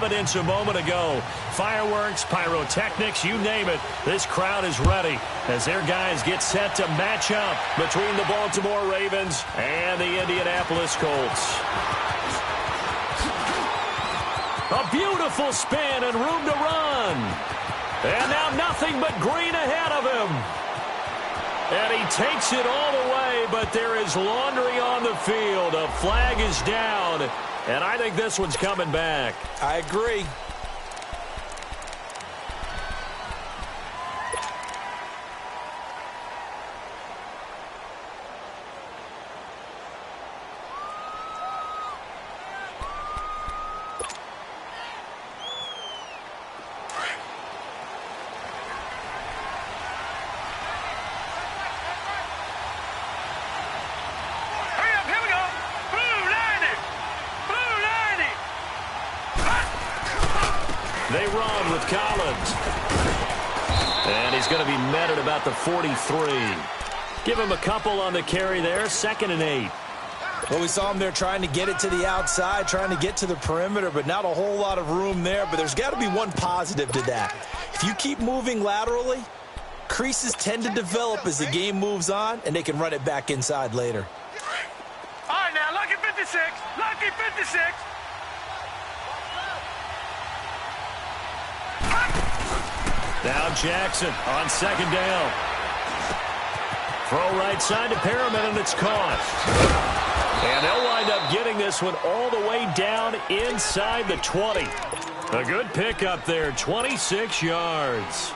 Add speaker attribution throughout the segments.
Speaker 1: evidence a moment ago. Fireworks, pyrotechnics, you name it. This crowd is ready as their guys get set to match up between the Baltimore Ravens and the Indianapolis Colts. A beautiful spin and room to run. And now nothing but green ahead of him. And he takes it all the way, but there is laundry on the field. A flag is down, and I think this one's coming back.
Speaker 2: I agree.
Speaker 1: They run with Collins. And he's going to be met at about the 43. Give him a couple on the carry there, 2nd and 8.
Speaker 2: Well, we saw him there trying to get it to the outside, trying to get to the perimeter, but not a whole lot of room there. But there's got to be one positive to that. If you keep moving laterally, creases tend to develop as the game moves on, and they can run it back inside later.
Speaker 3: All right, now, lucky 56. Lucky 56.
Speaker 1: Now Jackson on 2nd down. Throw right side to Perriman, and it's caught. And they'll wind up getting this one all the way down inside the 20. A good pickup there, 26 yards.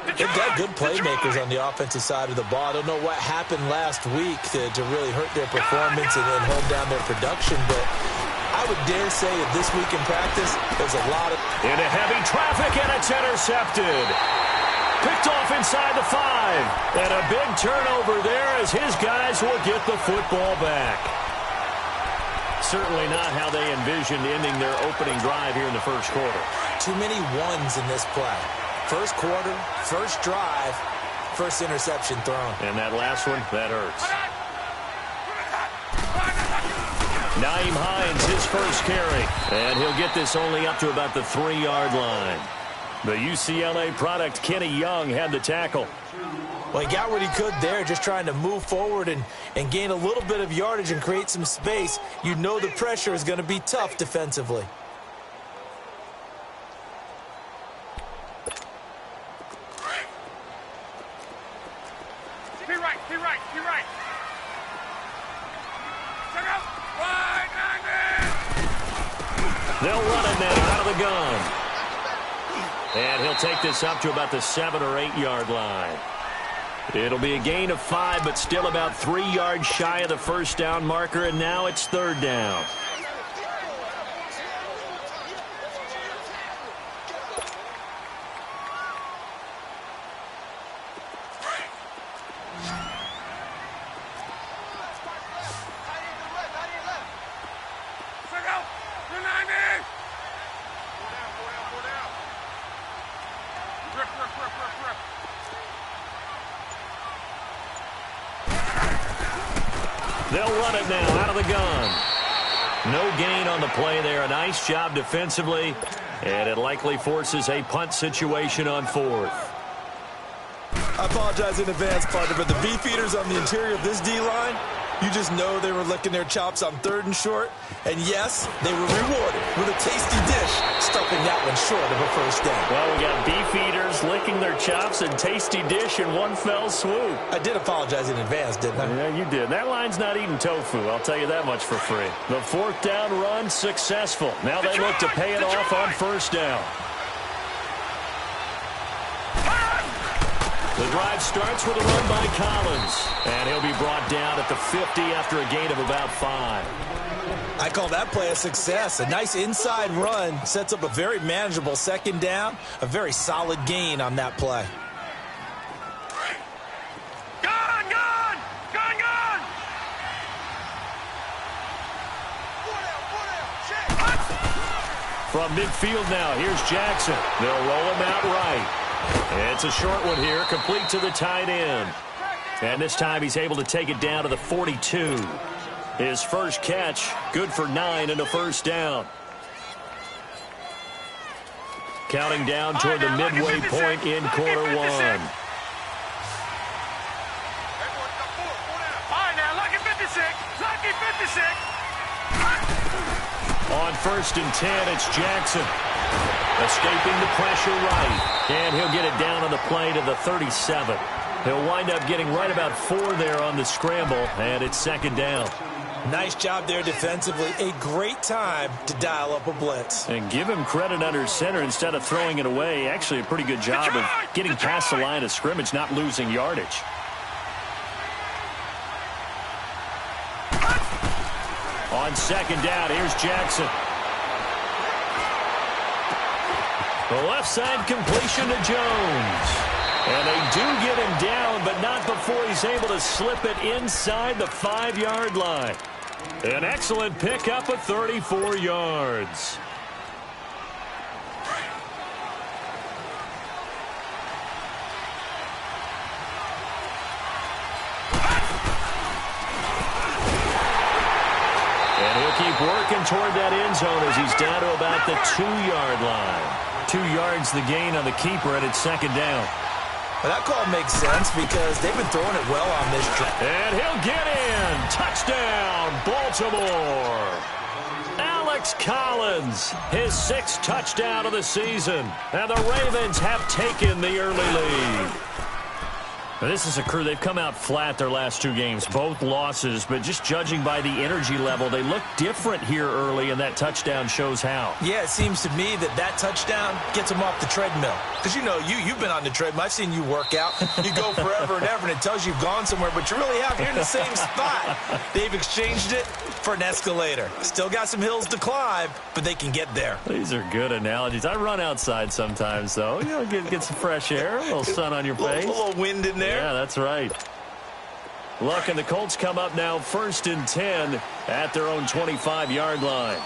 Speaker 2: They've got good playmakers on the offensive side of the ball. I don't know what happened last week to really hurt their performance and then hold down their production, but I would dare say that this week in practice, there's a lot of...
Speaker 1: Into heavy traffic, and it's intercepted. Picked off inside the 5. And a big turnover there as his guys will get the football back. Certainly not how they envisioned ending their opening drive here in the first quarter.
Speaker 2: Too many ones in this play. First quarter, first drive, first interception thrown.
Speaker 1: And that last one, that hurts. Nyheim Hines, his first carry. And he'll get this only up to about the 3-yard line. The UCLA product, Kenny Young, had the tackle.
Speaker 2: Well, he got what he could there, just trying to move forward and gain a little bit of yardage and create some space. You know the pressure is going to be tough defensively.
Speaker 3: Be right.
Speaker 1: They'll run it now out of the gun. And he'll take this up to about the 7 or 8 yard line. It'll be a gain of 5, but still about 3 yards shy of the first down marker, and now it's 3rd down. They'll run it now out of the gun. No gain on the play there. A nice job defensively, and it likely forces a punt situation on 4th.
Speaker 2: I apologize in advance, partner, but the beefeaters on the interior of this D-line, you just know they were licking their chops on 3rd and short. And yes, they were rewarded with a tasty dish, stuffing that one short of a first down.
Speaker 1: Well, we got beefeaters licking their chops and tasty dish in one fell swoop.
Speaker 2: I did apologize in advance, didn't I?
Speaker 1: Yeah, you did. That line's not eating tofu, I'll tell you that much for free. The 4th down run successful. Now they look to pay it off on 1st down. The drive starts with a run by Collins, and he'll be brought down at the 50 after a gain of about 5.
Speaker 2: I call that play a success. A nice inside run sets up a very manageable 2nd down, a very solid gain on that play.
Speaker 3: Gone!
Speaker 1: From midfield now, here's Jackson. They'll roll him out right. It's a short one here, complete to the tight end. And this time he's able to take it down to the 42. His first catch, good for 9 and a first down. Counting down toward the midway point in quarter one.
Speaker 3: All right, now, lucky 56. Lucky 56.
Speaker 1: On 1st and 10, it's Jackson. Escaping the pressure right. And he'll get it down on the play to the 37. He'll wind up getting right about 4 there on the scramble, and it's 2nd down.
Speaker 2: Nice job there defensively. A great time to dial up a blitz.
Speaker 1: And give him credit under center instead of throwing it away. Actually, a pretty good job of getting past the line of scrimmage, not losing yardage. On 2nd down, here's Jackson. The left side completion to Jones. And they do get him down, but not before he's able to slip it inside the 5-yard line. An excellent pickup of 34 yards. And he'll keep working toward that end zone as he's down to about the 2-yard line. 2 yards the gain on the keeper, and it's 2nd down.
Speaker 2: Well, that call makes sense because they've been throwing it well on this drive.
Speaker 1: And he'll get in. Touchdown, Baltimore. Alex Collins, his 6th touchdown of the season. And the Ravens have taken the early lead. Now, this is a crew, they've come out flat their last 2 games, both losses, but just judging by the energy level, they look different here early, and that touchdown shows how.
Speaker 2: Yeah, it seems to me that touchdown gets them off the treadmill. Because, you know, you've been on the treadmill. I've seen you work out. You go forever and ever, and it tells you you've gone somewhere, but you really have. You're in the same spot. They've exchanged it for an escalator. Still got some hills to climb, but they can get there.
Speaker 1: These are good analogies. I run outside sometimes, though. You know, get some fresh air, a little sun on your face.
Speaker 2: A little wind in there.
Speaker 1: Yeah, that's right. Look, and the Colts come up now 1st and 10 at their own 25-yard line.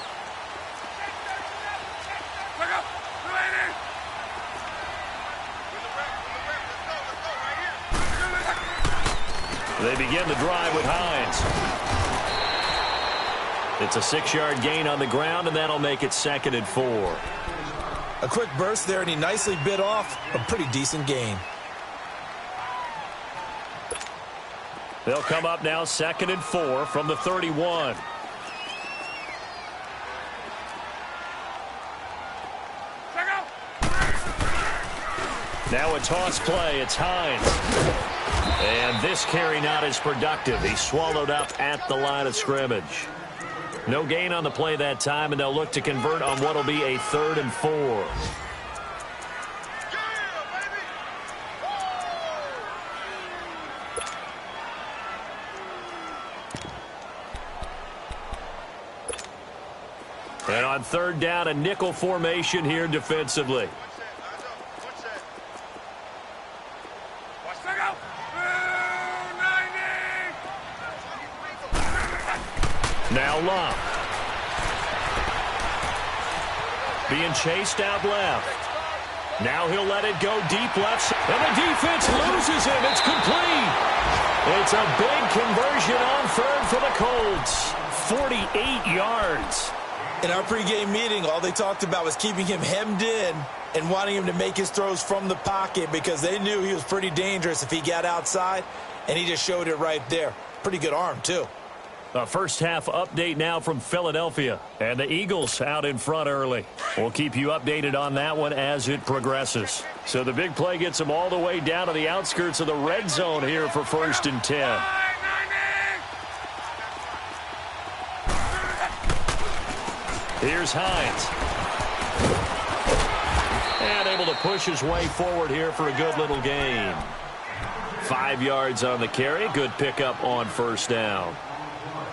Speaker 1: They begin the drive with Hines. It's a 6-yard gain on the ground, and that'll make it 2nd and 4.
Speaker 2: A quick burst there, and he nicely bit off a pretty decent gain.
Speaker 1: They'll come up now 2nd and 4 from the 31. Now a toss play. It's Hines. And this carry not as productive. He's swallowed up at the line of scrimmage. No gain on the play that time, and they'll look to convert on what will be a 3rd and 4. And on 3rd down, a nickel formation here defensively. Now Love. Being chased out left. Now he'll let it go deep left. And the defense loses him. It's complete. It's a big conversion on 3rd for the Colts. 48 yards.
Speaker 2: In our pregame meeting, all they talked about was keeping him hemmed in and wanting him to make his throws from the pocket because they knew he was pretty dangerous if he got outside, and he just showed it right there. Pretty good arm, too.
Speaker 1: A first half update now from Philadelphia. And the Eagles out in front early. We'll keep you updated on that one as it progresses. So the big play gets them all the way down to the outskirts of the red zone here for 1st and 10. Here's Hines. And able to push his way forward here for a good little gain. 5 yards on the carry. Good pickup on 1st down.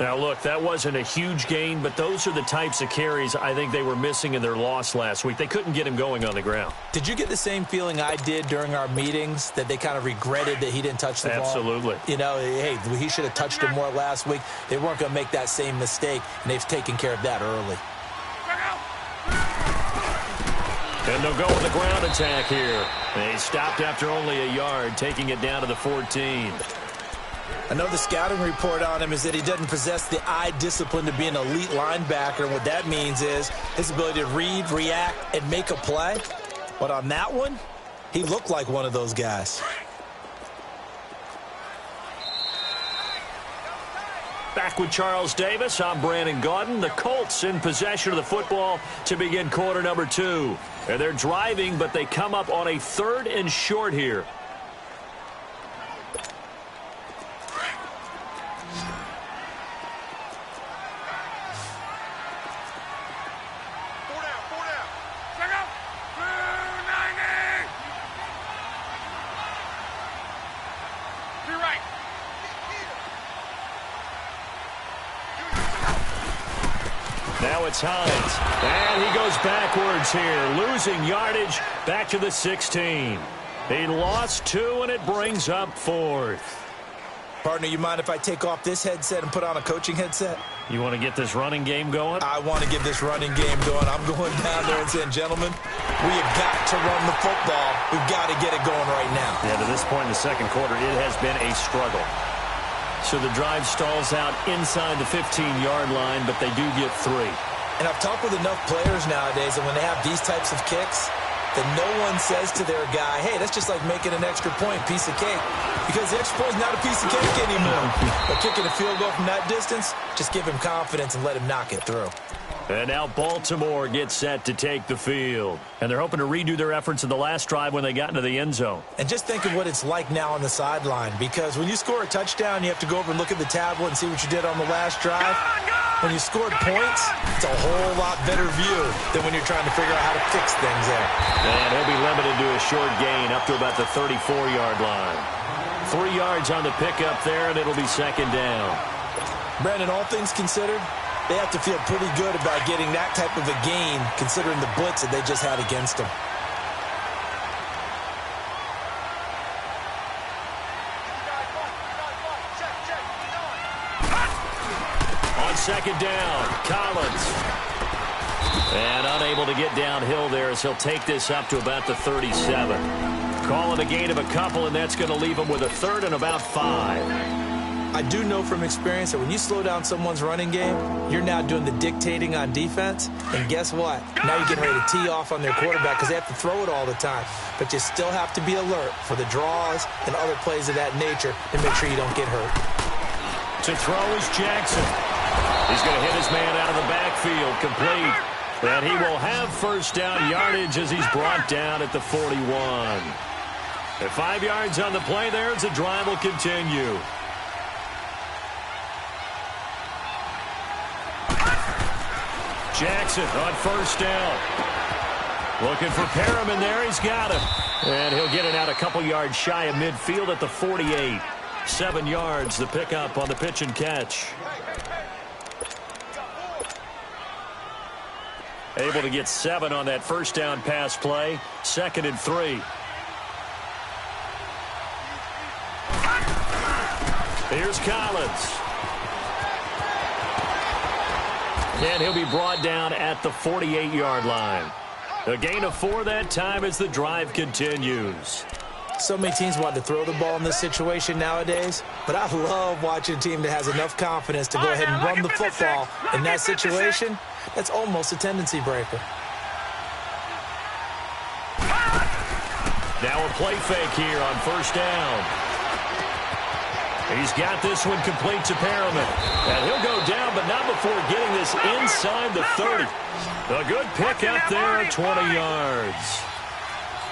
Speaker 1: Now, look, that wasn't a huge gain, but those are the types of carries I think they were missing in their loss last week. They couldn't get him going on the ground.
Speaker 2: Did you get the same feeling I did during our meetings, that they kind of regretted that he didn't touch the ball?
Speaker 1: Absolutely.
Speaker 2: You know, hey, he should have touched him more last week. They weren't going to make that same mistake, and they've taken care of that early.
Speaker 1: And they'll go with the ground attack here. They stopped after only a yard, taking it down to the 14.
Speaker 2: I know the scouting report on him is that he doesn't possess the eye discipline to be an elite linebacker. And what that means is his ability to read, react, and make a play. But on that one, he looked like one of those guys.
Speaker 1: Back with Charles Davis, I'm Brandon Gaudin. The Colts in possession of the football to begin quarter number 2. And they're driving, but they come up on a 3rd and short here. Now it's Hines, and he goes backwards here, losing yardage back to the 16. He lost 2, and it brings up 4th.
Speaker 2: Partner, you mind if I take off this headset and put on a coaching headset?
Speaker 1: You want to get this running game going?
Speaker 2: I want to get this running game going. I'm going down there and saying, gentlemen, we have got to run the football. We've got to get it going right now.
Speaker 1: Yeah, to this point in the second quarter, it has been a struggle. So the drive stalls out inside the 15-yard line, but they do get 3.
Speaker 2: And I've talked with enough players nowadays, and when they have these types of kicks, that no one says to their guy, hey, that's just like making an extra point, piece of cake. Because the extra point is not a piece of cake anymore. But kicking a field goal from that distance, just give him confidence and let him knock it through.
Speaker 1: And now Baltimore gets set to take the field. And they're hoping to redo their efforts in the last drive when they got into the end zone.
Speaker 2: And just think of what it's like now on the sideline. Because when you score a touchdown, you have to go over and look at the tablet and see what you did on the last drive. When you scored points, it's a whole lot better view than when you're trying to figure out how to fix things there.
Speaker 1: And he'll be limited to a short gain up to about the 34-yard line. 3 yards on the pickup there, and it'll be 2nd down.
Speaker 2: Brandon, all things considered, they have to feel pretty good about getting that type of a gain, considering the blitz that they just had against them.
Speaker 1: On 2nd down, Collins. And unable to get downhill there as he'll take this up to about the 37. Call it a gain of a couple, and that's going to leave him with a 3rd and about 5.
Speaker 2: I do know from experience that when you slow down someone's running game, you're now doing the dictating on defense. And guess what? Now you're getting ready to tee off on their quarterback because they have to throw it all the time. But you still have to be alert for the draws and other plays of that nature and make sure you don't get hurt.
Speaker 1: To throw is Jackson. He's going to hit his man out of the backfield, complete. And he will have 1st down yardage as he's brought down at the 41. At 5 yards on the play there as the drive will continue. Jackson on 1st down. Looking for Perriman there. He's got him. And he'll get it out a couple yards shy of midfield at the 48. 7 yards, the pickup on the pitch and catch. Able to get 7 on that 1st down pass play. 2nd and 3. Here's Collins. And he'll be brought down at the 48-yard line. A gain of 4 that time as the drive continues.
Speaker 2: So many teams want to throw the ball in this situation nowadays, but I love watching a team that has enough confidence to go ahead and run the football in that situation. That's almost a tendency breaker.
Speaker 1: Now a play fake here on 1st down. He's got this one complete to Perriman. And he'll go down, but not before getting this inside the 30. A good pick up there at 20 yards.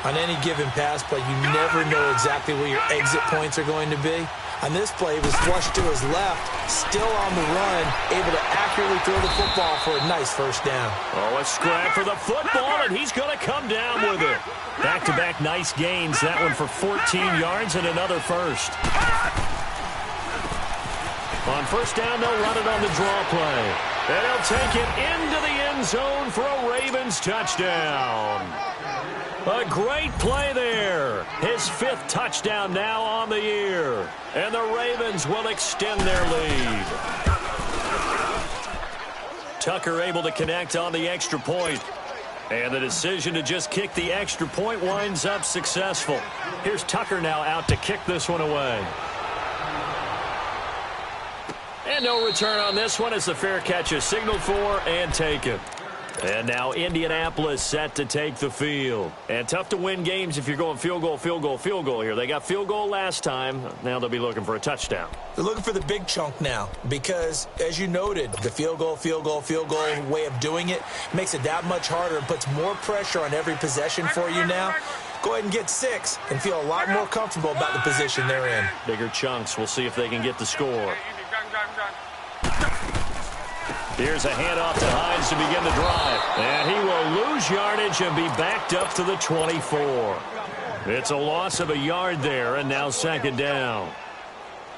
Speaker 2: On any given pass play, you never know exactly where your exit points are going to be. On this play, he was flushed to his left, still on the run, able to accurately throw the football for a nice 1st down.
Speaker 1: Oh, a scrap for the football, and he's going to come down with it. Back-to-back nice gains. That one for 14 yards and another 1st. On 1st down, they'll run it on the draw play. And he'll take it into the end zone for a Ravens touchdown. A great play there. His 5th touchdown now on the year. And the Ravens will extend their lead. Tucker able to connect on the extra point. And the decision to just kick the extra point winds up successful. Here's Tucker now out to kick this one away. And no return on this one as the fair catch is signaled for and taken. And now Indianapolis set to take the field. And tough to win games if you're going field goal, field goal, field goal here. They got field goal last time. Now they'll be looking for a touchdown.
Speaker 2: They're looking for the big chunk now because, as you noted, the field goal way of doing it makes it that much harder and puts more pressure on every possession for you now. Go ahead and get 6 and feel a lot more comfortable about the position they're in.
Speaker 1: Bigger chunks. We'll see if they can get the score. Here's a handoff to Hines to begin the drive. And he will lose yardage and be backed up to the 24. It's a loss of a yard there, and now second down.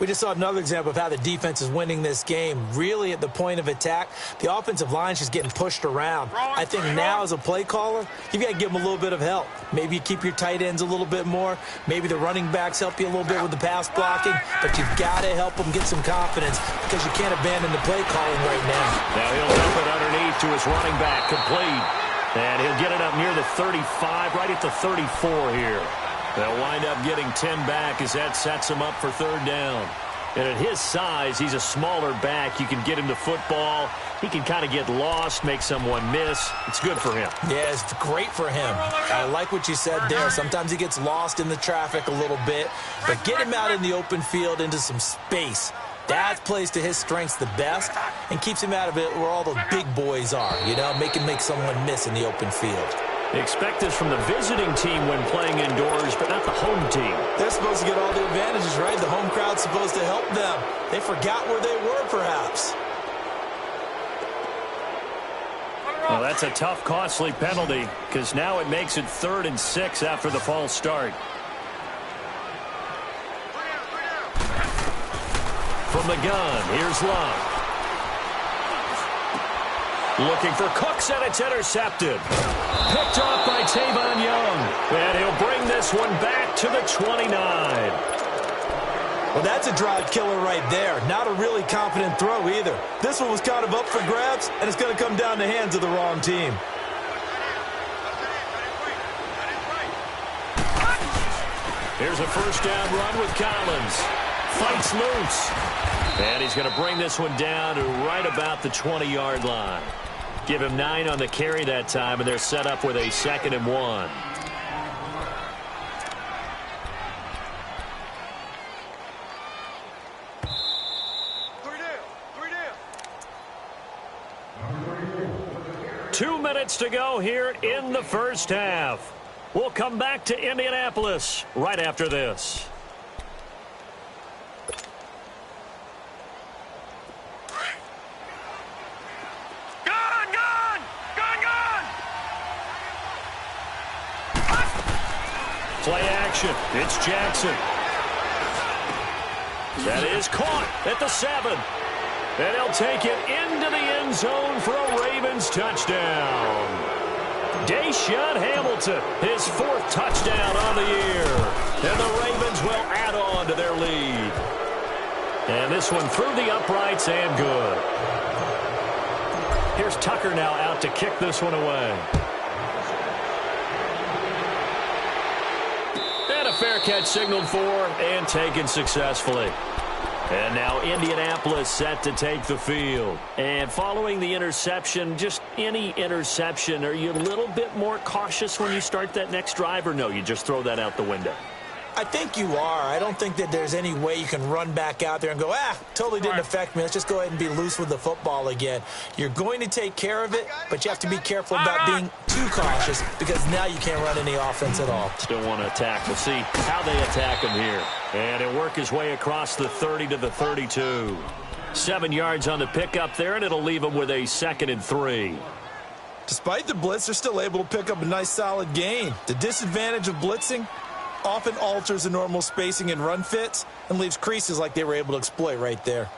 Speaker 2: We just saw another example of how the defense is winning this game. Really at the point of attack, the offensive line's just getting pushed around. I think now as a play caller, you've got to give them a little bit of help. Maybe you keep your tight ends a little bit more. Maybe the running backs help you a little bit with the pass blocking. But you've got to help them get some confidence because you can't abandon the play calling right now.
Speaker 1: Now he'll dump it underneath to his running back, complete. And he'll get it up near the 35, right at the 34 here. They'll wind up getting 10 back as that sets him up for third down. And at his size, he's a smaller back. You can get him to football. He can kind of get lost, make someone miss. It's good for him.
Speaker 2: Yeah, it's great for him. I like what you said there. Sometimes he gets lost in the traffic a little bit. But get him out in the open field into some space. That plays to his strengths the best and keeps him out of it where all the big boys are. You know, make someone miss in the open field.
Speaker 1: Expect this from the visiting team when playing indoors, but not the home team.
Speaker 2: They're supposed to get all the advantages, right? The home crowd's supposed to help them. They forgot where they were, perhaps.
Speaker 1: Well, that's a tough, costly penalty because now it makes it 3rd and 6 after the false start. From the gun, here's Love. Looking for Cooks, and it's intercepted. Picked off by Tavon Young. And he'll bring this one back to the 29.
Speaker 2: Well, that's a drive killer right there. Not a really confident throw either. This one was kind of up for grabs, and it's going to come down the hands of the wrong team.
Speaker 1: Here's a first down run with Collins. Fights loose. And he's going to bring this one down to right about the 20-yard line. Give him 9 on the carry that time, and they're set up with a 2nd and 1. Two minutes to go here in the first half. We'll come back to Indianapolis right after this. Play action. It's Jackson. That is caught at the 7. And he'll take it into the end zone for a Ravens touchdown. Deshaun Hamilton, his 4th touchdown on the year. And the Ravens will add on to their lead. And this one through the uprights and good. Here's Tucker now out to kick this one away. Fair catch signaled for and taken successfully. And now Indianapolis set to take the field. And following the interception, just any interception, are you a little bit more cautious when you start that next drive, or no, you just throw that out the window?
Speaker 2: I think you are. I don't think that there's any way you can run back out there and go, totally didn't affect me. Let's just go ahead and be loose with the football again. You're going to take care of it, but you have to be careful about being too cautious because now you can't run any offense at all.
Speaker 1: Still want to attack. We'll see how they attack him here. And he'll work his way across the 30 to the 32. 7 yards on the pickup there, and it'll leave him with a 2nd and 3.
Speaker 2: Despite the blitz, they're still able to pick up a nice solid gain. The disadvantage of blitzing often alters the normal spacing and run fits and leaves creases like they were able to exploit right there.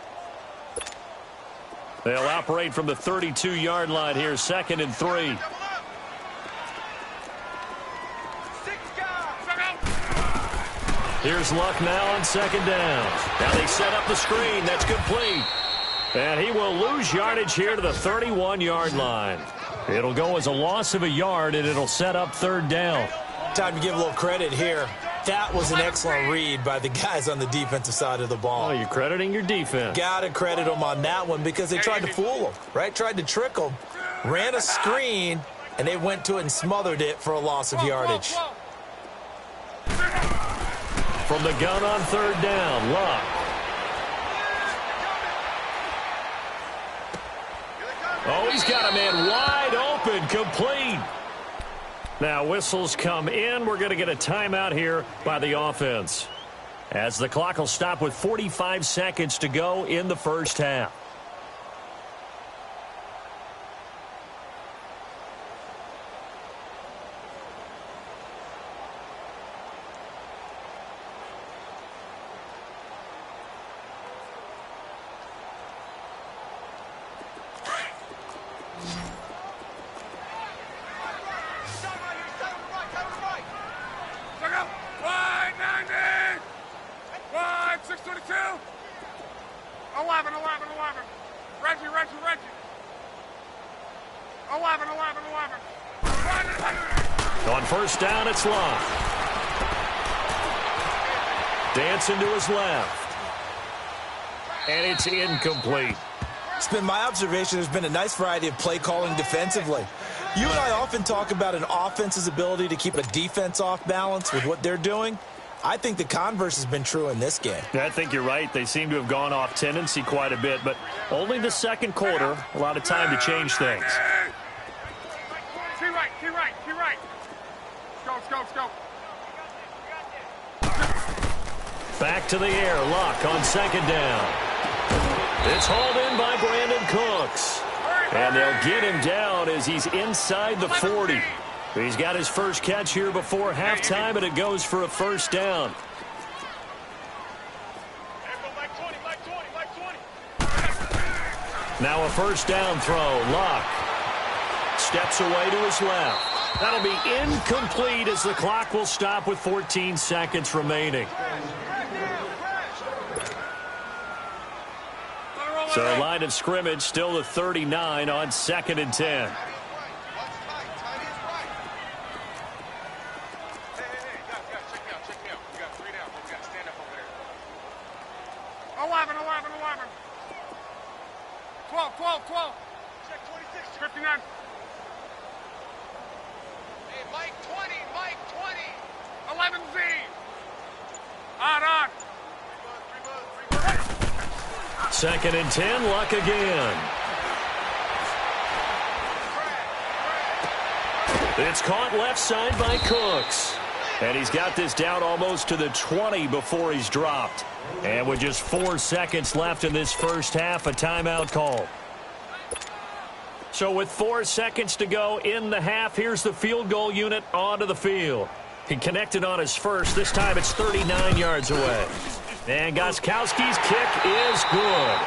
Speaker 1: They'll operate from the 32-yard line here, 2nd and 3. Here's Luck now on 2nd down. Now they set up the screen. That's complete. And he will lose yardage here to the 31-yard line. It'll go as a loss of a yard, and it'll set up 3rd down.
Speaker 2: Time to give a little credit here. That was an excellent read by the guys on the defensive side of the ball.
Speaker 1: Oh, you're crediting your defense.
Speaker 2: Got to credit them on that one because they tried to fool them, right? Tried to trick them. ran a screen, and they went to it and smothered it for a loss of yardage.
Speaker 1: From the gun on third down, Luck. Oh, he's got a man wide open, complete. Now whistles come in. We're going to get a timeout here by the offense, as the clock will stop with 45 seconds to go in the first half. On first down, it's Luck. Dancing to his left. And it's incomplete.
Speaker 2: It's been my observation there's been a nice variety of play calling defensively. You and I often talk about an offense's ability to keep a defense off balance with what they're doing. I think the converse has been true in this game.
Speaker 1: I think you're right. They seem to have gone off tendency quite a bit, but only the second quarter, a lot of time to change things.
Speaker 3: Key right. Let's go.
Speaker 1: Back to the air, Luck on second down. It's hauled in by Brandon Cooks. And they'll get him down as he's inside the 40. He's got his first catch here before halftime, and it goes for a first down. Now a first down throw. Luck steps away to his left. That'll be incomplete as the clock will stop with 14 seconds remaining. So line of scrimmage still the 39 on 2nd and 10.
Speaker 3: Check 26. 59. Hey, Mike 20. 11Z. On.
Speaker 1: 2nd and 10, Luck again. It's caught left side by Cooks. And he's got this down almost to the 20 before he's dropped. And with just 4 seconds left in this first half, a timeout call. So with 4 seconds to go in the half, here's the field goal unit onto the field. He connected on his first. This time it's 39 yards away. And Gostkowski's kick is good.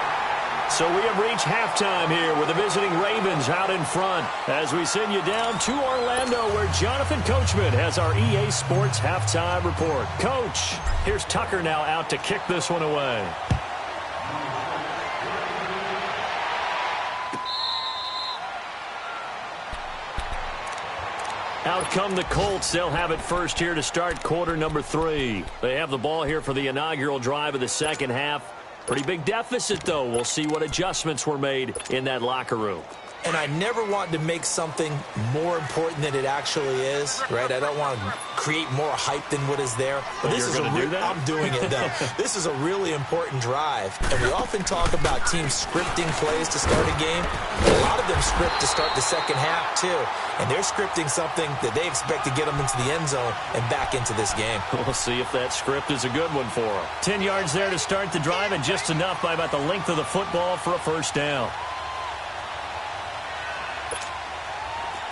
Speaker 1: So we have reached halftime here with the visiting Ravens out in front as we send you down to Orlando where Jonathan Coachman has our EA Sports halftime report. Coach, here's Tucker now out to kick this one away. Out come the Colts. They'll have it first here to start quarter number 3. They have the ball here for the inaugural drive of the second half. Pretty big deficit, though. We'll see what adjustments were made in that locker room.
Speaker 2: And I never want to make something more important than it actually is, right? I don't want to create more hype than what is there. But this is I'm doing it, though. This is a really important drive. And we often talk about teams scripting plays to start a game. A lot of them script to start the second half, too. And they're scripting something that they expect to get them into the end zone and back into this game.
Speaker 1: We'll see if that script is a good one for them. 10 yards there to start the drive, and just enough by about the length of the football for a first down.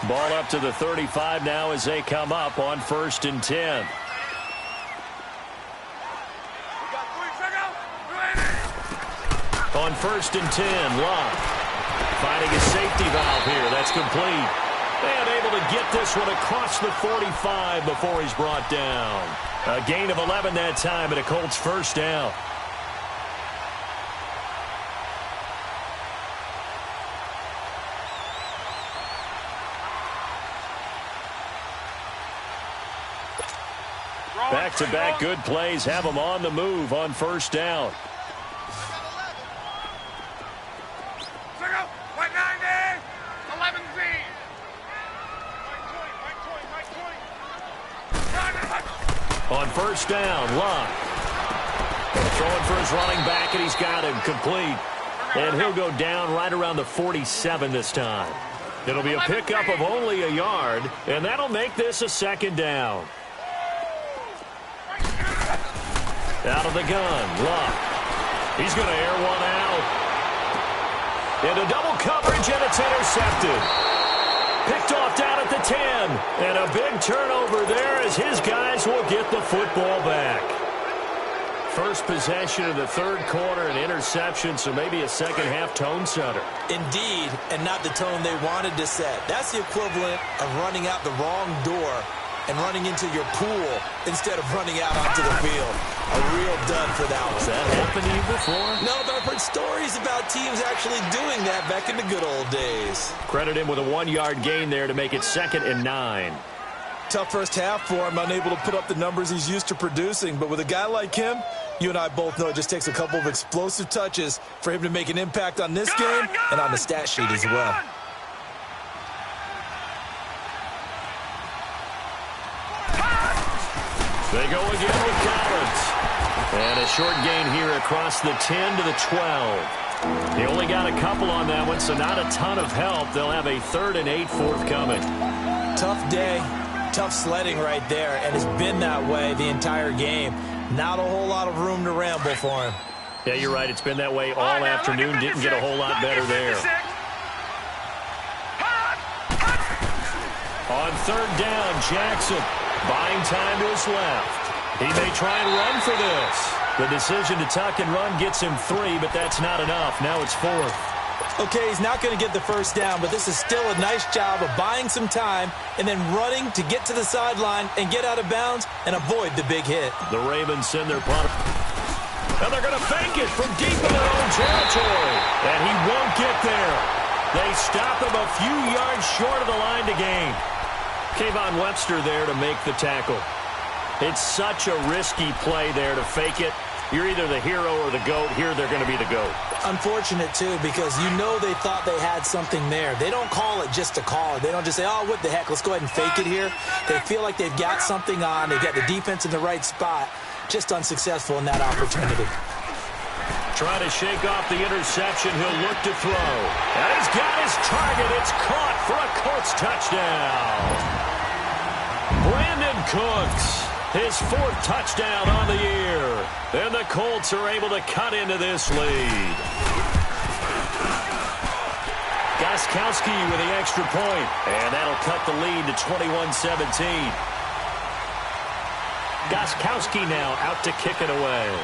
Speaker 1: Ball up to the 35 now as they come up on 1st and 10. On 1st and 10, Luck finding a safety valve here. That's complete. And able to get this one across the 45 before he's brought down. A gain of 11 that time and a Colts first down. Back-to-back good plays have them on the move on first down.
Speaker 3: White 90, 11Z.
Speaker 1: On first down, Luck. Throwing for his running back, and he's got him complete. And he'll go down right around the 47 this time. It'll be a pickup of only a yard, and that'll make this a second down. Out of the gun, Luck. He's going to air one out. Into double coverage, and it's intercepted. Picked off down at the 10. And a big turnover there as his guys will get the football back. First possession of the third quarter, an interception, so maybe a second-half tone setter.
Speaker 2: Indeed, and not the tone they wanted to set. That's the equivalent of running out the wrong door and running into your pool instead of running out onto the field. A real dud for that one.
Speaker 1: Has that happened to you before?
Speaker 2: No, but I've heard stories about teams actually doing that back in the good old days.
Speaker 1: Credit him with a 1-yard gain there to make it 2nd and 9.
Speaker 2: Tough first half for him, unable to put up the numbers he's used to producing. But with a guy like him, you and I both know it just takes a couple of explosive touches for him to make an impact on this game and on the stat sheet as well.
Speaker 1: They go again with Collins. And a short gain here across the 10 to the 12. He only got a couple on that one, so not a ton of help. They'll have a 3rd and 8 forthcoming.
Speaker 2: Tough day. Tough sledding right there, and it's been that way the entire game. Not a whole lot of room to ramble for him.
Speaker 1: Yeah, you're right. It's been that way all afternoon. Didn't get a whole lot better there. On 3rd down, Jackson buying time to his left. He may try and run for this. The decision to tuck and run gets him 3, but that's not enough. Now it's 4th.
Speaker 2: Okay, he's not going to get the first down, but this is still a nice job of buying some time and then running to get to the sideline and get out of bounds and avoid the big hit.
Speaker 1: The Ravens send their punt. And they're going to fake it from deep in their own territory. And he won't get there. They stop him a few yards short of the line to gain. Kayvon Webster there to make the tackle. It's such a risky play there to fake it. You're either the hero or the GOAT. Here they're going to be the GOAT.
Speaker 2: Unfortunate, too, because you know they thought they had something there. They don't call it just to call it. They don't just say, oh, what the heck, let's go ahead and fake it here. They feel like they've got something on. They've got the defense in the right spot. Just unsuccessful in that opportunity.
Speaker 1: Trying to shake off the interception. He'll look to throw. And he's got his target. It's caught for a Colts touchdown. Brandon Cooks. His 4th touchdown on the year. And the Colts are able to cut into this lead. Gostkowski with the extra point. And that'll cut the lead to 21-17. Gostkowski now out to kick it away.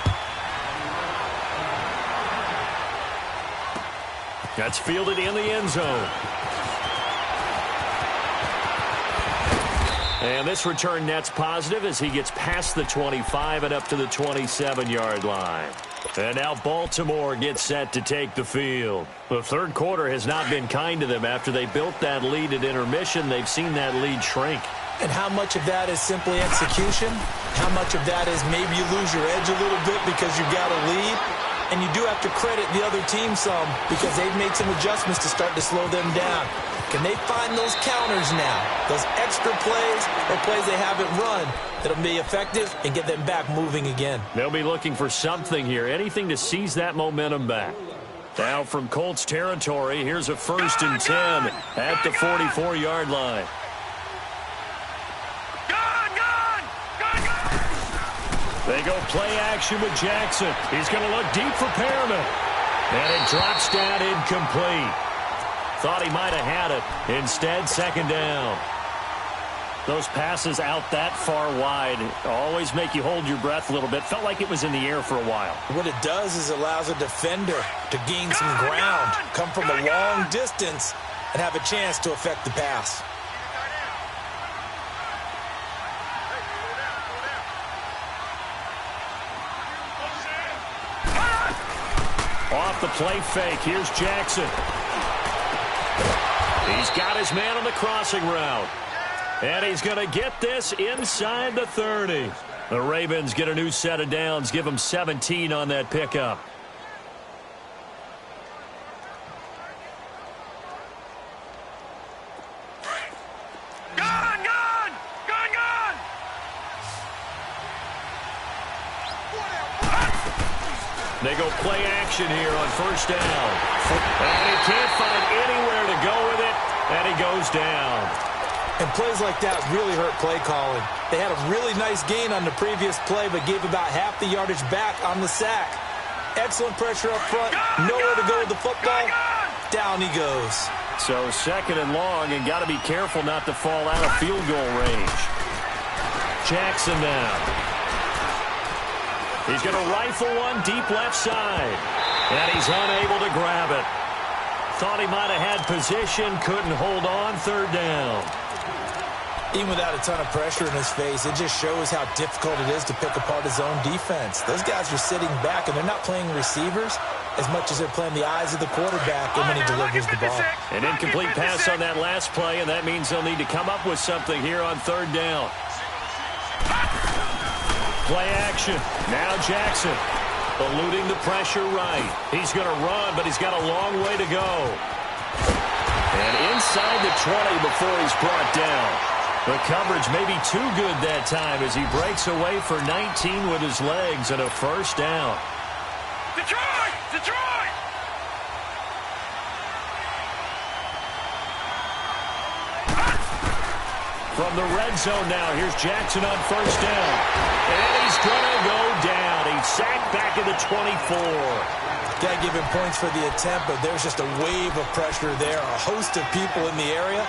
Speaker 1: That's fielded in the end zone. And this return net's positive as he gets past the 25 and up to the 27-yard line. And now Baltimore gets set to take the field. The third quarter has not been kind to them. After they built that lead at intermission, they've seen that lead shrink.
Speaker 2: And how much of that is simply execution? How much of that is maybe you lose your edge a little bit because you've got a lead? And you do have to credit the other team some because they've made some adjustments to start to slow them down. Can they find those counters now, those extra plays or plays they haven't run that'll be effective and get them back moving again?
Speaker 1: They'll be looking for something here, anything to seize that momentum back. Now from Colts territory, here's a 1st and 10 at the 44-yard line. They go play action with Jackson. He's going to look deep for Perriman. And it drops down incomplete. Thought he might have had it. Instead, 2nd down. Those passes out that far wide always make you hold your breath a little bit. Felt like it was in the air for a while.
Speaker 2: What it does is allows a defender to gain some ground, come from a long distance, and have a chance to affect the pass.
Speaker 1: Off the play fake, here's Jackson. He's got his man on the crossing route. And he's going to get this inside the 30. The Ravens get a new set of downs, give them 17 on that pickup. They go play action here on first down. And he can't find anywhere to go with it, and he goes down.
Speaker 2: And plays like that really hurt play calling. They had a really nice gain on the previous play, but gave about half the yardage back on the sack. Excellent pressure up front. Nowhere to go with the football. Down he goes.
Speaker 1: So second and long, and got to be careful not to fall out of field goal range. Jackson now. He's going to rifle one deep left side. And he's unable to grab it. Thought he might have had position, couldn't hold on, third down.
Speaker 2: Even without a ton of pressure in his face, it just shows how difficult it is to pick apart his own defense. Those guys are sitting back, and they're not playing receivers as much as they're playing the eyes of the quarterback and when he delivers the ball.
Speaker 1: An incomplete pass on that last play, and that means they'll need to come up with something here on third down. Play action. Now Jackson. Eluding the pressure right. He's going to run, but he's got a long way to go. And inside the 20 before he's brought down. The coverage may be too good that time as he breaks away for 19 with his legs and a first down.
Speaker 3: Detroit! Detroit!
Speaker 1: From the red zone now, here's Jackson on first down. And he's going to go down. He's sacked back at the 24.
Speaker 2: Got to give him points for the attempt, but there's just a wave of pressure there. A host of people in the area.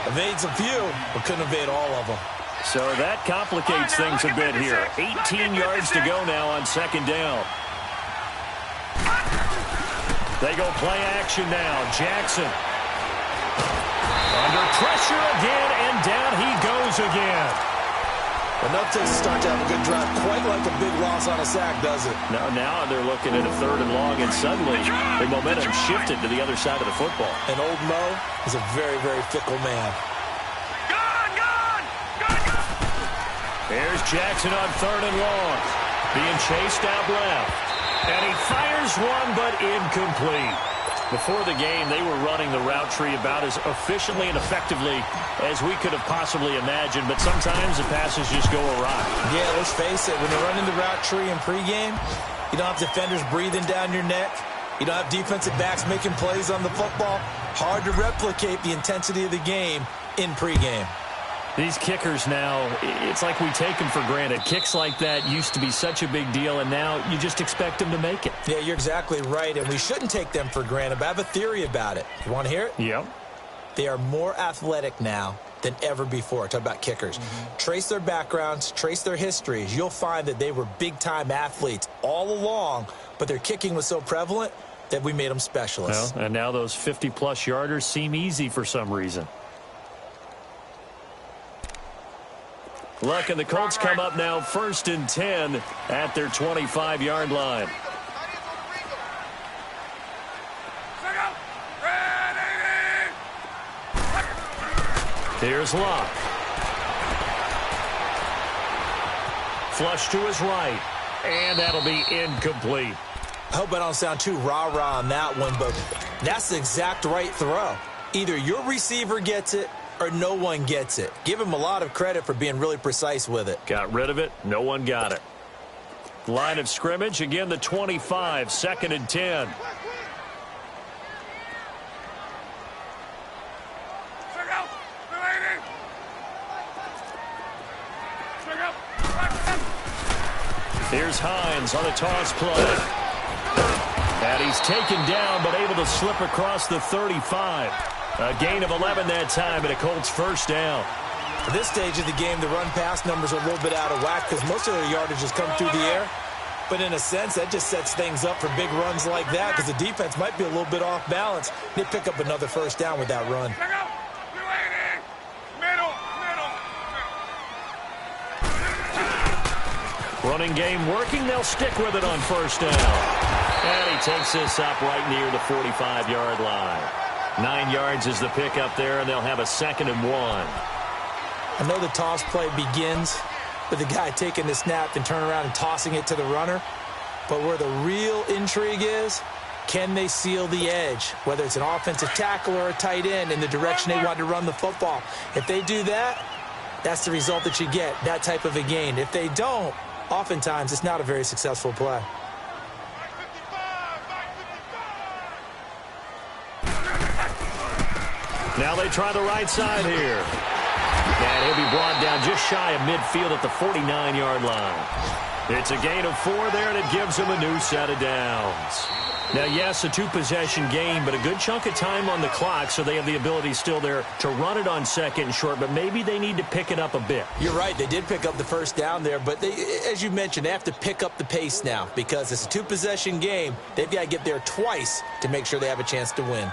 Speaker 2: Evades a few, but couldn't evade all of them.
Speaker 1: So that complicates things a bit here. 18 yards to go now on second down. They go play action now. Jackson. Under pressure again, and down he goes again.
Speaker 2: Enough to start to have a good drive. Quite like a big loss on a sack, does it?
Speaker 1: Now they're looking at a third and long, and suddenly the momentum shifted to the other side of the football.
Speaker 2: And old Mo is a very, very fickle man.
Speaker 1: Here's Jackson on third and long. Being chased out left. And he fires one, but incomplete. Before the game, they were running the route tree about as efficiently and effectively as we could have possibly imagined, but sometimes the passes just go awry.
Speaker 2: Yeah, let's face it, when you're running the route tree in pregame, you don't have defenders breathing down your neck. You don't have defensive backs making plays on the football. Hard to replicate the intensity of the game in pregame.
Speaker 1: These kickers now, it's like we take them for granted. Kicks like that used to be such a big deal, and now you just expect them to make it.
Speaker 2: Yeah, you're exactly right, and we shouldn't take them for granted, but I have a theory about it. You want to hear it?
Speaker 1: Yep.
Speaker 2: They are more athletic now than ever before. Talk about kickers. Trace their backgrounds, trace their histories. You'll find that they were big-time athletes all along, but their kicking was so prevalent that we made them specialists.
Speaker 1: Well, and now those 50-plus yarders seem easy for some reason. Look, and the Colts come up now first and 10 at their 25-yard line. Here's Locke. Flush to his right, and that'll be incomplete.
Speaker 2: I hope I don't sound too rah-rah on that one, but that's the exact right throw. Either your receiver gets it or no one gets it. Give him a lot of credit for being really precise with it.
Speaker 1: Got rid of it. No one got it. Line of scrimmage, again the 25, second and 10. Here's Hines on a toss play. And he's taken down, but able to slip across the 35. A gain of 11 that time, and a Colts first down.
Speaker 2: At this stage of the game, the run-pass numbers are a little bit out of whack because most of their yardage has come through the air. But in a sense, that just sets things up for big runs like that because the defense might be a little bit off balance. They pick up another first down with that run.
Speaker 1: Running game working. They'll stick with it on first down. And he takes this up right near the 45-yard line. 9 yards is the pick up there, and they'll have a second and 1.
Speaker 2: I know the toss play begins with the guy taking the snap and turning around and tossing it to the runner. But where the real intrigue is, can they seal the edge, whether it's an offensive tackle or a tight end in the direction they want to run the football? If they do that, that's the result that you get, that type of a gain. If they don't, oftentimes it's not a very successful play.
Speaker 1: Now they try the right side here. And he'll be brought down just shy of midfield at the 49-yard line. It's a gain of 4 there, and it gives them a new set of downs. Now, yes, a 2-possession game, but a good chunk of time on the clock, so they have the ability still there to run it on second and short, but maybe they need to pick it up a bit.
Speaker 2: You're right. They did pick up the first down there, but they, as you mentioned, they have to pick up the pace now because it's a 2-possession game. They've got to get there twice to make sure they have a chance to win.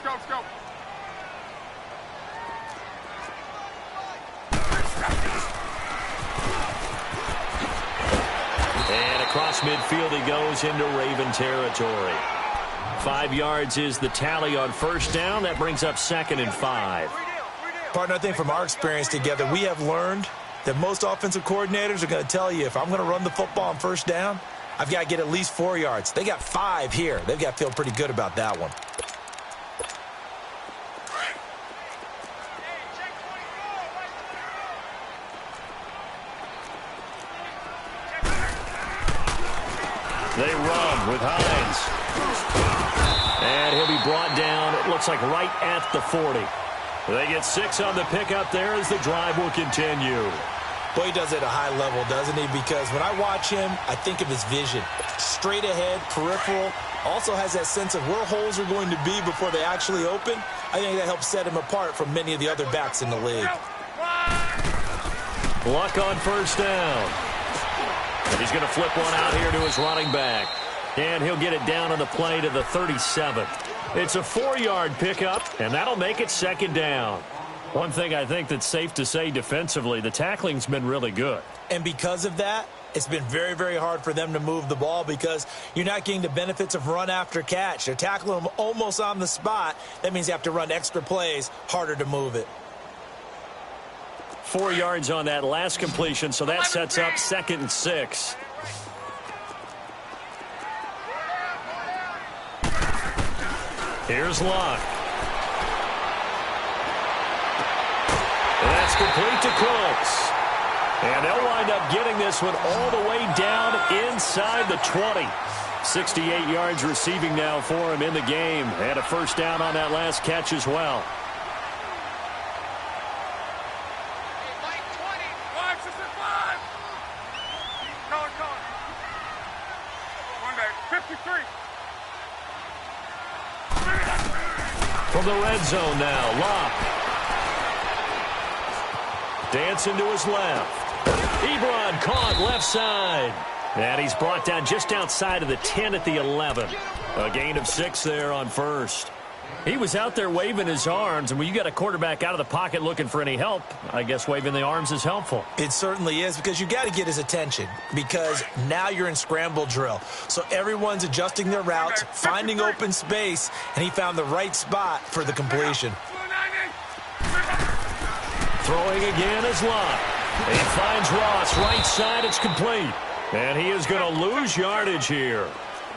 Speaker 3: Let's go.
Speaker 1: And across midfield he goes into Raven territory. 5 yards is the tally on first down. That brings up 2nd and 5.
Speaker 2: Partner, I think from our experience together, we have learned that most offensive coordinators are going to tell you, if I'm going to run the football on first down, I've got to get at least 4 yards. They got 5 here. They've got to feel pretty good about that one.
Speaker 1: They run with Hines. And he'll be brought down, it looks like right at the 40. They get 6 on the pickup there as the drive will continue.
Speaker 2: Boy, he does it at a high level, doesn't he? Because when I watch him, I think of his vision. Straight ahead, peripheral, also has that sense of where holes are going to be before they actually open. I think that helps set him apart from many of the other backs in the league.
Speaker 1: Luck on first down. He's going to flip one out here to his running back. And he'll get it down on the play to the 37. It's a 4-yard pickup, and that'll make it 2nd down. One thing I think that's safe to say defensively, the tackling's been really good.
Speaker 2: And because of that, it's been very, very hard for them to move the ball because you're not getting the benefits of run after catch. They're tackling them almost on the spot. That means you have to run extra plays, harder to move it.
Speaker 1: 4 yards on that last completion, so that sets up 2nd and 6. Here's Luck. That's complete to Colts. And they'll wind up getting this one all the way down inside the 20. 68 yards receiving now for him in the game. And a first down on that last catch as well. From the red zone now, Luck. Dancing to his left. Ebron caught left side. And he's brought down just outside of the 10 at the 11. A gain of 6 there on first. He was out there waving his arms, and when you got a quarterback out of the pocket looking for any help, I guess waving the arms is helpful.
Speaker 2: It certainly is, because you got to get his attention, because now you're in scramble drill. So everyone's adjusting their routes, finding open space, and he found the right spot for the completion.
Speaker 1: Throwing again is Luck. He finds Ross right side. It's complete. And he is going to lose yardage here.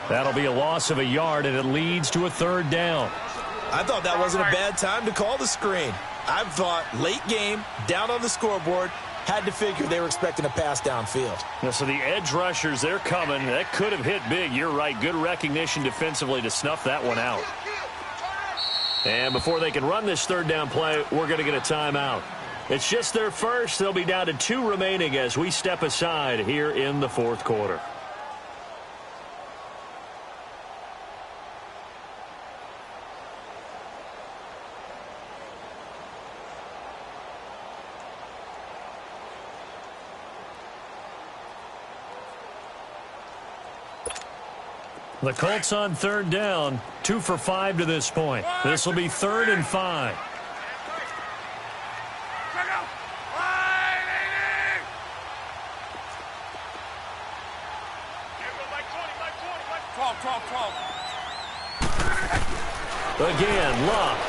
Speaker 1: That'll be a loss of a yard, and it leads to a 3rd down.
Speaker 2: I thought that wasn't a bad time to call the screen. I thought late game, down on the scoreboard, had to figure they were expecting a pass downfield.
Speaker 1: Now, so the edge rushers, they're coming. That could have hit big. You're right. Good recognition defensively to snuff that one out. And before they can run this 3rd down play, we're going to get a timeout. It's just their first. They'll be down to 2 remaining as we step aside here in the 4th quarter. The Colts on 3rd down, 2 for 5 to this point. This will be 3rd and 5. Again, Luck.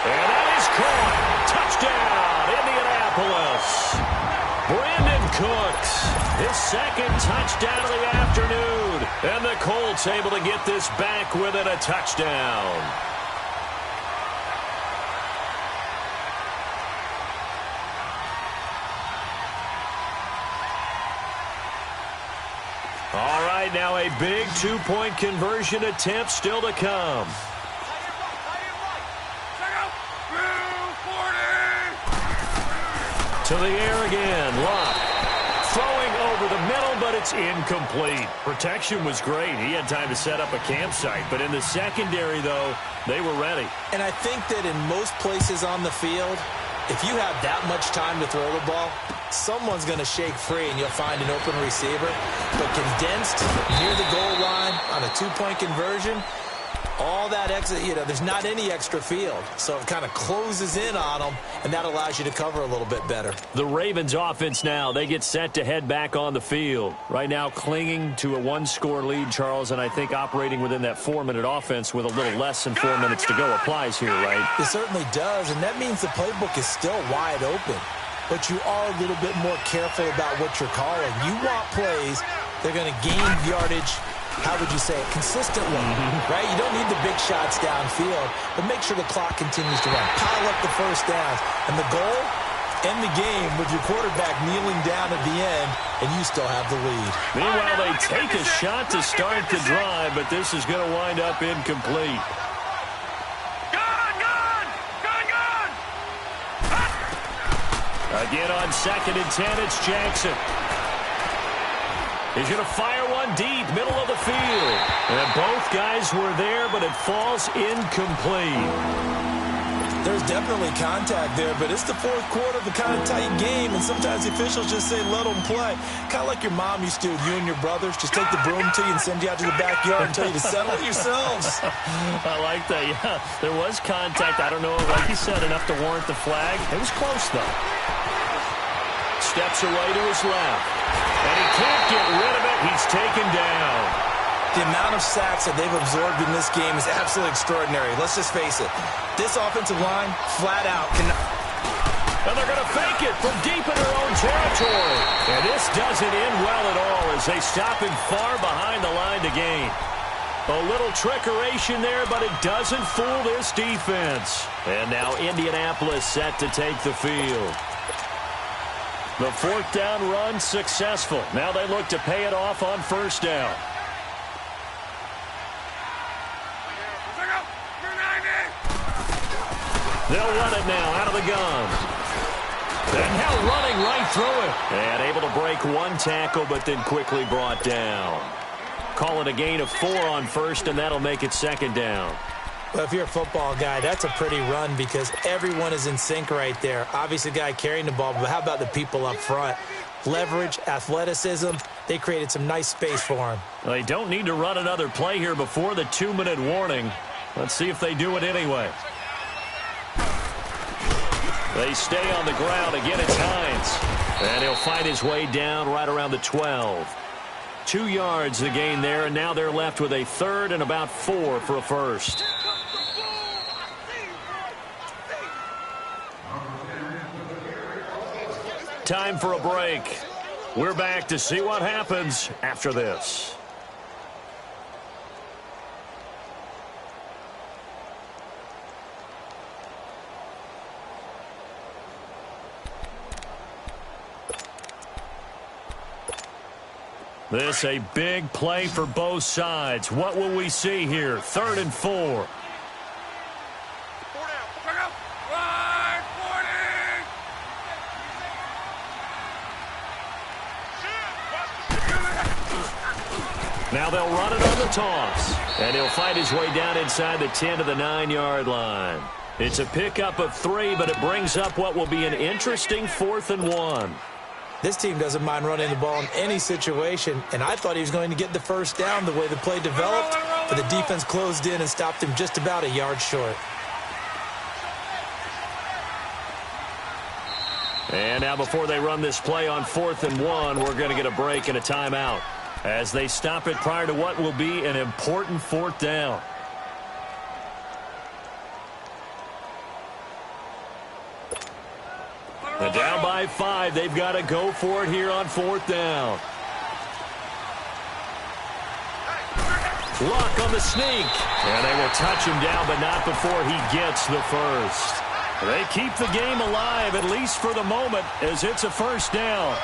Speaker 1: And that is caught. Touchdown, Indianapolis. Brandon Cooks, his 2nd touchdown of the afternoon. And the Colts able to get this back within a touchdown. All right, now a big two-point conversion attempt still to come. To the air again. Locke throwing over the middle, but it's incomplete. Protection was great. He had time to set up a campsite. But in the secondary, though, they were ready.
Speaker 2: And I think that in most places on the field, if you have that much time to throw the ball, someone's going to shake free and you'll find an open receiver. But condensed near the goal line on a two-point conversion, all that extra, there's not any extra field. So it kind of closes in on them, and that allows you to cover a little bit better.
Speaker 1: The Ravens offense now, they get set to head back on the field. Right now clinging to a one-score lead, Charles, and I think operating within that 4-minute offense with a little less than 4 minutes to go applies here, right?
Speaker 2: It certainly does, and that means the playbook is still wide open. But you are a little bit more careful about what you're calling. You want plays, they're going to gain yardage, how would you say it, consistently, right? You don't need the big shots downfield, but make sure the clock continues to run. Pile up the first downs. And the goal, end the game with your quarterback kneeling down at the end, and you still have the lead.
Speaker 1: Meanwhile, they take a shot to start the drive, but this is going to wind up incomplete. Again on 2nd and 10, it's Jackson. He's going to fire one deep, middle of the field. And both guys were there, but it falls incomplete.
Speaker 2: There's definitely contact there, but it's the fourth quarter of a kind of tight game, and sometimes the officials just say, let them play. Kind of like your mom used to with you and your brothers. Just take the broom to you and send you out to the backyard and tell you to settle it yourselves.
Speaker 1: I like that, yeah. There was contact. I don't know, like you said, enough to warrant the flag. It was close, though. Steps away to his left. And he can't get rid of it. He's taken down.
Speaker 2: The amount of sacks that they've absorbed in this game is absolutely extraordinary. Let's just face it. This offensive line, flat out, cannot.
Speaker 1: And they're going to fake it from deep in their own territory. And this doesn't end well at all as they stop him far behind the line to gain. A little trickeration there, but it doesn't fool this defense. And now Indianapolis set to take the field. The 4th down run successful. Now they look to pay it off on 1st down. They'll run it now out of the gun. And now running right through it. And able to break one tackle, but then quickly brought down. Call it a gain of 4 on 1st, and that'll make it 2nd down.
Speaker 2: Well, if you're a football guy, that's a pretty run because everyone is in sync right there. Obviously, the guy carrying the ball, but how about the people up front? Leverage, athleticism, they created some nice space for him.
Speaker 1: Well, they don't need to run another play here before the 2-minute warning. Let's see if they do it anyway. They stay on the ground. Again, it's Hines. And he'll find his way down right around the 12. 2 yards the gain there, and now they're left with a 3rd and about 4 for a 1st. Time for a break. We're back to see what happens after this. This a big play for both sides. What will we see here? 3rd and 4. Now they'll run it on the toss. And he'll find his way down inside the 10 to the 9-yard line. It's a pickup of 3, but it brings up what will be an interesting 4th and 1.
Speaker 2: This team doesn't mind running the ball in any situation, and I thought he was going to get the 1st down the way the play developed, but the defense closed in and stopped him just about a yard short.
Speaker 1: And now before they run this play on 4th and 1, we're going to get a break and a timeout as they stop it prior to what will be an important 4th down. And down by 5, they've got to go for it here on 4th down. Luck on the sneak. And they will touch him down, but not before he gets the 1st. They keep the game alive, at least for the moment, as it's a 1st down.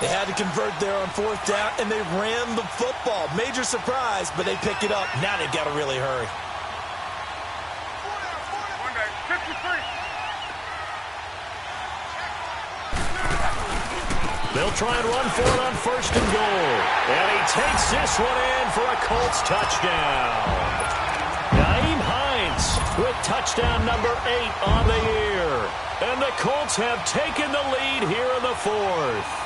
Speaker 2: They had to convert there on 4th down, and they ran the football. Major surprise, but they picked it up. Now they've got to really hurry.
Speaker 3: 53.
Speaker 1: They'll try and run for it on 1st and goal. And he takes this one in for a Colts touchdown. Nyheim Hines with touchdown number 8 on the year. And the Colts have taken the lead here in the 4th.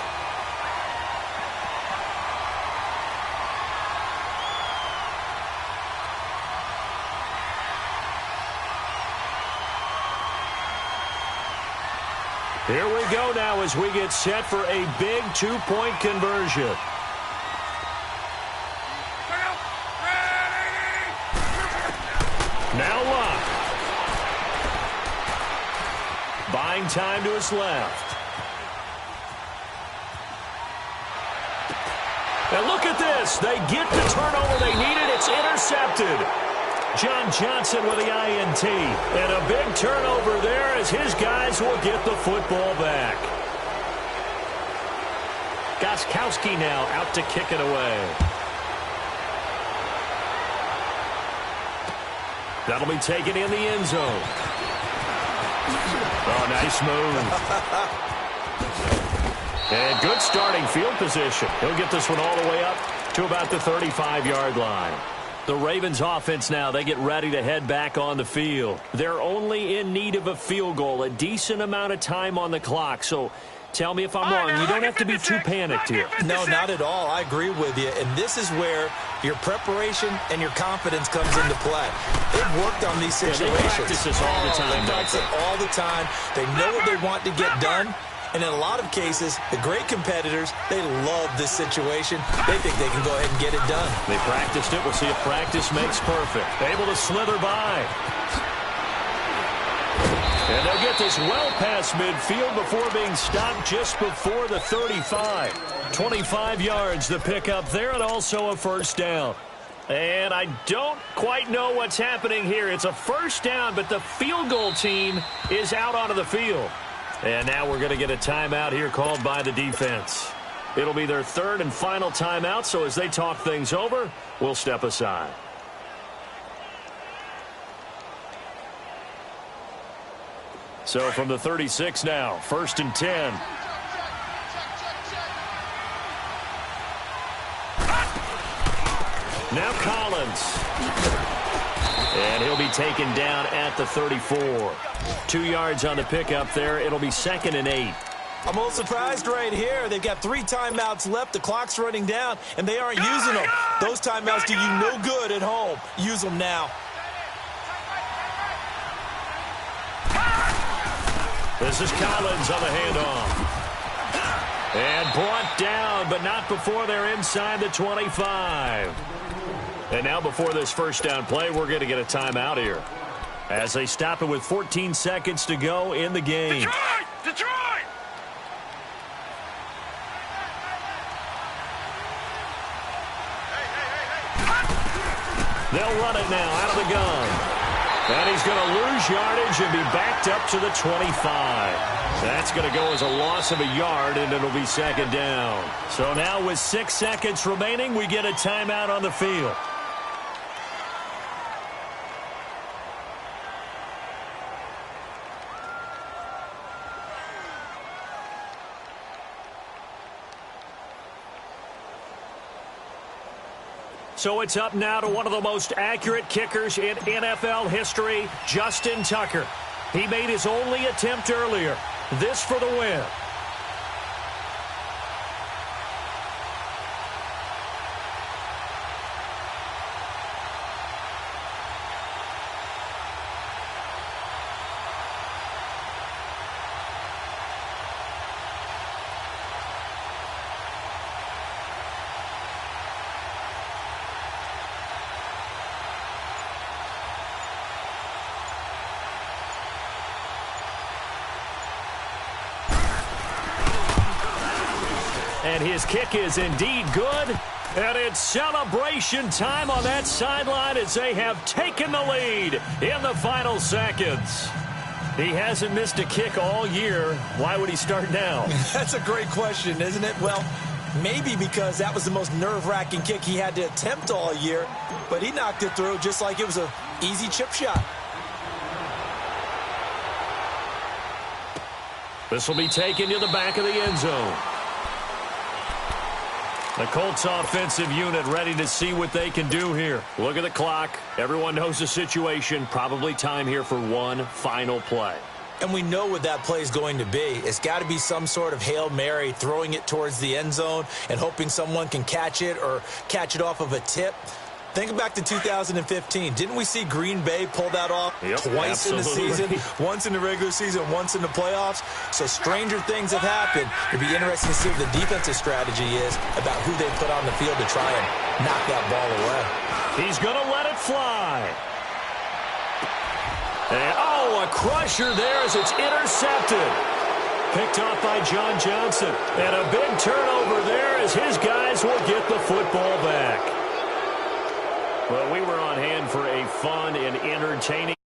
Speaker 1: Here we go now as we get set for a big 2-point conversion. Now Luck. Buying time to his left. And look at this. They get the turnover they needed. It's intercepted. John Johnson with the INT. And a big turnover there as his guys will get the football back. Gostkowski now out to kick it away. That'll be taken in the end zone. Oh, nice move. And good starting field position. He'll get this one all the way up to about the 35-yard line. The Ravens offense now, they get ready to head back on the field. They're only in need of a field goal, a decent amount of time on the clock. So tell me if I'm wrong. You don't have to be too panicked here.
Speaker 2: No, not at all. I agree with you. And this is where your preparation and your confidence comes into play. They've worked on these situations.
Speaker 1: They practice this all the time.
Speaker 2: They practice it all the time. They know what they want to get done. And in a lot of cases, the great competitors, they love this situation. They think they can go ahead and get it done.
Speaker 1: They practiced it. We'll see if practice makes perfect. Able to slither by. And they'll get this well past midfield before being stopped just before the 35. 25 yards the pickup there, and also a 1st down. And I don't quite know what's happening here. It's a 1st down, but the field goal team is out onto the field. And now we're going to get a timeout here called by the defense. It'll be their 3rd and final timeout, so as they talk things over, we'll step aside. So from the 36 now, 1st and 10. Now Collins. And he'll be taken down at the 34. 2 yards on the pickup there. It'll be 2nd and 8.
Speaker 2: I'm a little surprised right here. They've got 3 timeouts left. The clock's running down, and they aren't using them. Those timeouts do you no good at home. Use them now.
Speaker 1: This is Collins on the handoff. And brought down, but not before they're inside the 25. And now before this 1st down play, we're going to get a timeout here as they stop it with 14 seconds to go in the game.
Speaker 3: Detroit!
Speaker 1: They'll run it now out of the gun. And he's going to lose yardage and be backed up to the 25. That's going to go as a loss of a yard, and it'll be 2nd down. So now with 6 seconds remaining, we get a timeout on the field. So it's up now to one of the most accurate kickers in NFL history, Justin Tucker. He made his only attempt earlier. This for the win. And his kick is indeed good. And it's celebration time on that sideline as they have taken the lead in the final seconds. He hasn't missed a kick all year. Why would he start now?
Speaker 2: That's a great question, isn't it? Well, maybe because that was the most nerve-wracking kick he had to attempt all year, but he knocked it through just like it was an easy chip shot.
Speaker 1: This will be taken to the back of the end zone. The Colts offensive unit ready to see what they can do here. Look at the clock. Everyone knows the situation. Probably time here for one final play.
Speaker 2: And we know what that play is going to be. It's got to be some sort of Hail Mary, throwing it towards the end zone and hoping someone can catch it or catch it off of a tip. Think back to 2015. Didn't we see Green Bay pull that off twice in the season? Once in the regular season, once in the playoffs. So stranger things have happened. It'll be interesting to see what the defensive strategy is about who they put on the field to try and knock that ball away.
Speaker 1: He's going to let it fly. And, oh, a crusher there as it's intercepted. Picked off by John Johnson. And a big turnover there as his guys will get the football back. Well, we were on hand for a fun and entertaining